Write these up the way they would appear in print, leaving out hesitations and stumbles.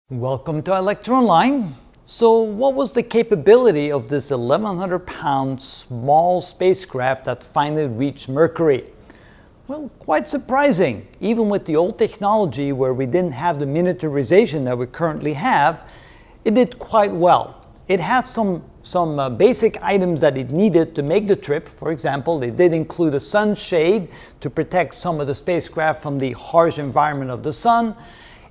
Welcome to ilectureonline. So what was the capability of this 1,100-pound small spacecraft that finally reached Mercury? Well, quite surprising. Even with the old technology where we didn't have the miniaturization that we currently have, it did quite well. It had some basic items that it needed to make the trip. For example, they did include a sunshade to protect some of the spacecraft from the harsh environment of the sun.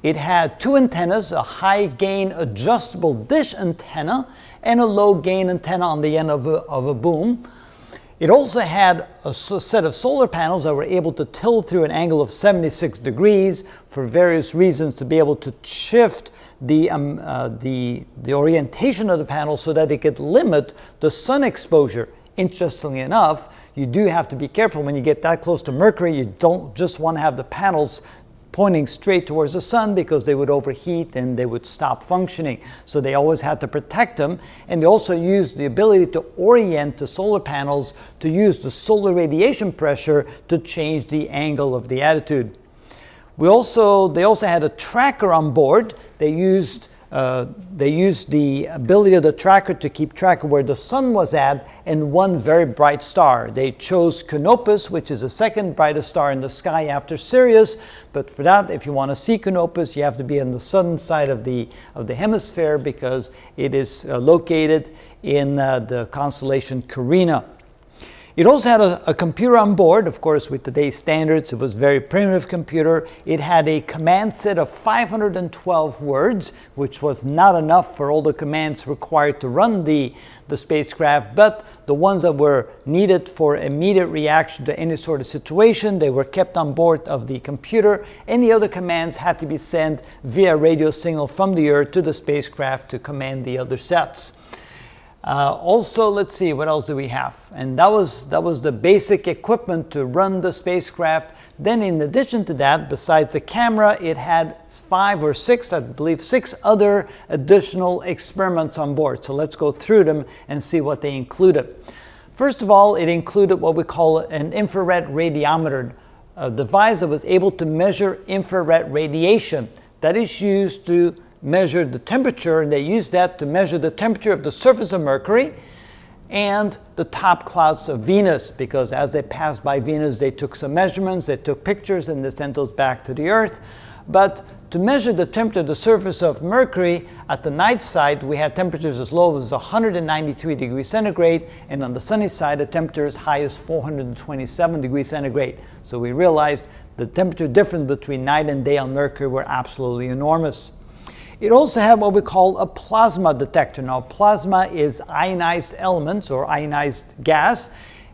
It had two antennas, a high-gain adjustable dish antenna and a low-gain antenna on the end of a boom. It also had a set of solar panels that were able to tilt through an angle of 76 degrees for various reasons to be able to shift the orientation of the panel so that it could limit the sun exposure. Interestingly enough, you do have to be careful when you get that close to Mercury. You don't just want to have the panels pointing straight towards the sun because they would overheat and they would stop functioning. So they always had to protect them. And they also used the ability to orient the solar panels to use the solar radiation pressure to change the angle of the attitude. They also had a tracker on board. They used the ability of the tracker to keep track of where the sun was at and one very bright star. They chose Canopus, which is the second brightest star in the sky after Sirius. But for that, if you want to see Canopus, you have to be on the southern side of the hemisphere because it is located in the constellation Carina. It also had a computer on board. Of course, with today's standards, it was a very primitive computer. It had a command set of 512 words, which was not enough for all the commands required to run the spacecraft, but the ones that were needed for immediate reaction to any sort of situation, they were kept on board of the computer. Any other commands had to be sent via radio signal from the Earth to the spacecraft to command the other sets. Also, let's see, what else do we have? And that was the basic equipment to run the spacecraft. Then in addition to that, besides the camera, it had 5 or 6, I believe 6 other additional experiments on board. So let's go through them and see what they included. First of all, it included what we call an infrared radiometer, a device that was able to measure infrared radiation that is used to measure the temperature, and they used that to measure the temperature of the surface of Mercury and the top clouds of Venus, because as they passed by Venus, they took some measurements, they took pictures, and they sent those back to the Earth. But to measure the temperature of the surface of Mercury, at the night side, we had temperatures as low as 193 degrees centigrade, and on the sunny side, the temperature as high as 427 degrees centigrade. So we realized the temperature difference between night and day on Mercury were absolutely enormous. It also had what we call a plasma detector. Now, plasma is ionized elements or ionized gas,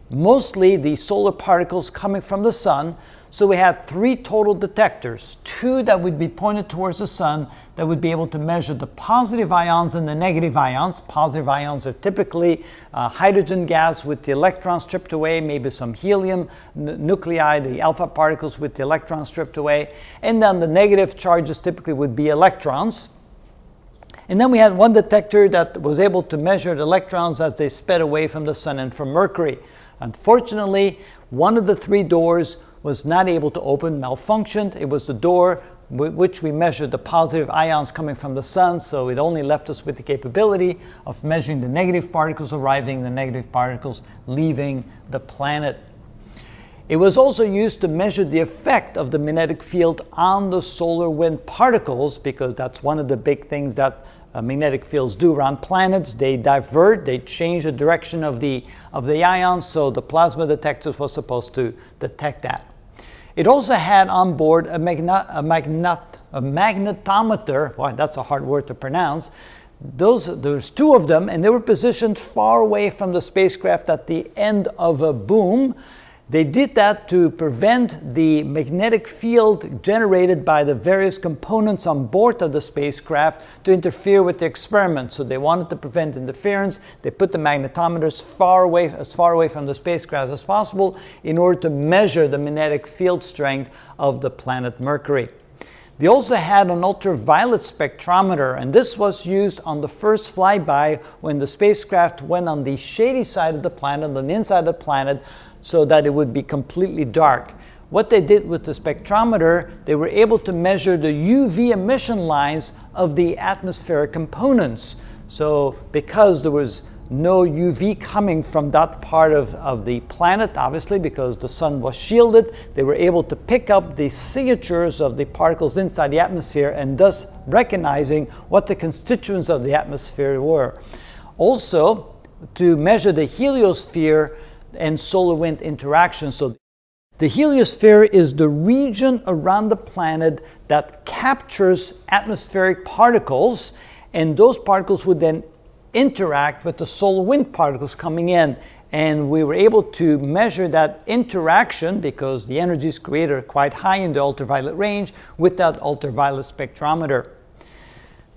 mostly the solar particles coming from the sun. So we had 3 total detectors, 2 that would be pointed towards the sun that would be able to measure the positive ions and the negative ions. Positive ions are typically hydrogen gas with the electrons stripped away, maybe some helium nuclei, the alpha particles with the electrons stripped away. And then the negative charges typically would be electrons. And then we had one detector that was able to measure the electrons as they sped away from the sun and from Mercury. Unfortunately, one of the 3 doors was not able to open, malfunctioned. It was the door which we measured the positive ions coming from the sun, so it only left us with the capability of measuring the negative particles arriving, the negative particles leaving the planet. It was also used to measure the effect of the magnetic field on the solar wind particles, because that's one of the big things that magnetic fields do around planets. They divert, they change the direction of the ions, so the plasma detector was supposed to detect that. It also had on board a magnetometer. Boy, that's a hard word to pronounce. There's 2 of them, and they were positioned far away from the spacecraft at the end of a boom. They did that to prevent the magnetic field generated by the various components on board of the spacecraft to interfere with the experiment. So they wanted to prevent interference. They put the magnetometers as far away from the spacecraft as possible in order to measure the magnetic field strength of the planet Mercury. They also had an ultraviolet spectrometer, and this was used on the first flyby when the spacecraft went on the shady side of the planet, on the inside of the planet, so that it would be completely dark. what they did with the spectrometer, they were able to measure the UV emission lines of the atmospheric components. So because there was no UV coming from that part of the planet, obviously, because the sun was shielded, they were able to pick up the signatures of the particles inside the atmosphere and thus recognizing what the constituents of the atmosphere were. Also, to measure the heliosphere and solar wind interaction. So the heliosphere is the region around the planet that captures atmospheric particles, and those particles would then interact with the solar wind particles coming in. And we were able to measure that interaction because the energies created are quite high in the ultraviolet range with that ultraviolet spectrometer.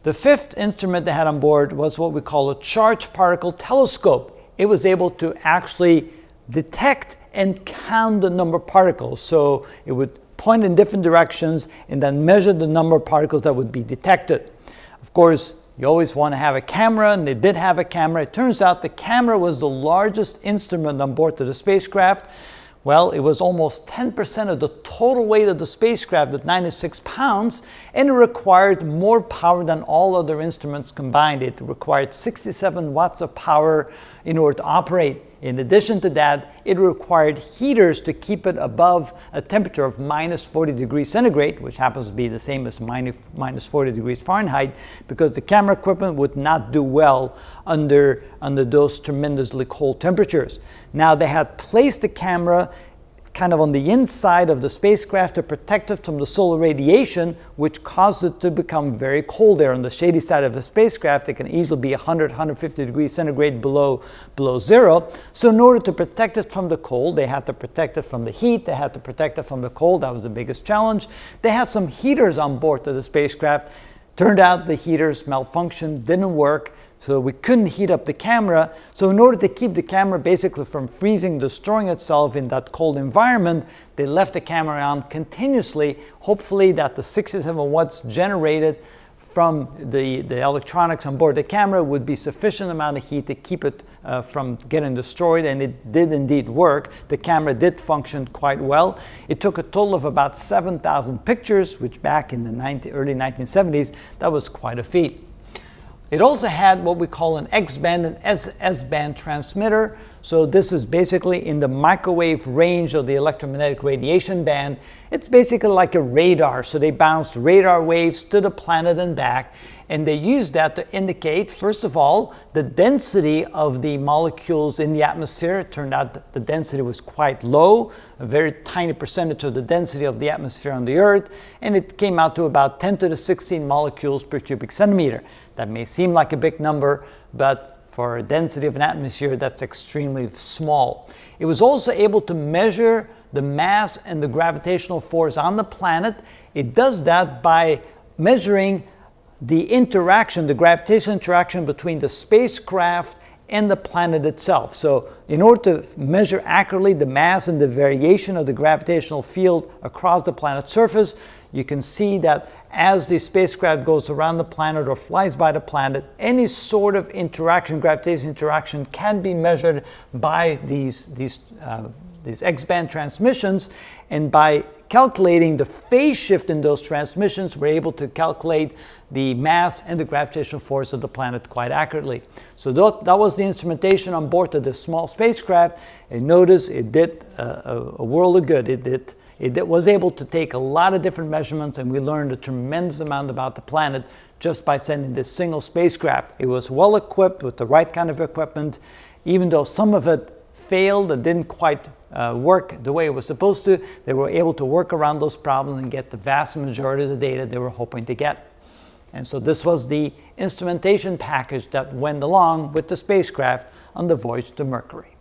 The fifth instrument they had on board was what we call a charged particle telescope. It was able to actually detect and count the number of particles. So it would point in different directions and then measure the number of particles that would be detected. Of course, you always want to have a camera, and they did have a camera. It turns out the camera was the largest instrument on board of the spacecraft. Well, it was almost 10% of the total weight of the spacecraft at 96 pounds, and it required more power than all other instruments combined. It required 67 watts of power in order to operate. In addition to that, it required heaters to keep it above a temperature of minus 40 degrees centigrade, which happens to be the same as minus 40 degrees Fahrenheit, because the camera equipment would not do well under those tremendously cold temperatures. Now, they had placed the camera kind of on the inside of the spacecraft to protect it from the solar radiation, which caused it to become very cold there on the shady side of the spacecraft. It can easily be 100, 150 degrees centigrade below zero. So in order to protect it from the cold, they had to protect it from the heat, they had to protect it from the cold. That was the biggest challenge. They had some heaters on board of the spacecraft. Turned out the heaters malfunctioned, didn't work. So we couldn't heat up the camera. So in order to keep the camera basically from freezing, destroying itself in that cold environment, they left the camera on continuously, hopefully that the 67 watts generated from the electronics on board the camera would be sufficient amount of heat to keep it from getting destroyed, and it did indeed work. The camera did function quite well. It took a total of about 7,000 pictures, which back in the early 1970s, that was quite a feat. It also had what we call an X-band and S-band transmitter. So this is basically in the microwave range of the electromagnetic radiation band. It's basically like a radar. So they bounced radar waves to the planet and back. And they used that to indicate, first of all, the density of the molecules in the atmosphere. It turned out that the density was quite low, a very tiny percentage of the density of the atmosphere on the Earth. And it came out to about 10 to the 16 molecules per cubic centimeter. That may seem like a big number, but for a density of an atmosphere, that's extremely small. It was also able to measure the mass and the gravitational force on the planet. It does that by measuring the interaction, the gravitational interaction between the spacecraft and the planet itself. So in order to measure accurately the mass and the variation of the gravitational field across the planet's surface, you can see that as the spacecraft goes around the planet or flies by the planet, any sort of interaction, gravitational interaction, can be measured by these X-band transmissions, and by calculating the phase shift in those transmissions, we're able to calculate the mass and the gravitational force of the planet quite accurately. So that was the instrumentation on board of this small spacecraft, and notice it did a world of good. It was able to take a lot of different measurements, and we learned a tremendous amount about the planet just by sending this single spacecraft. It was well equipped with the right kind of equipment, even though some of it failed and didn't quite work the way it was supposed to. They were able to work around those problems and get the vast majority of the data they were hoping to get. And so this was the instrumentation package that went along with the spacecraft on the voyage to Mercury.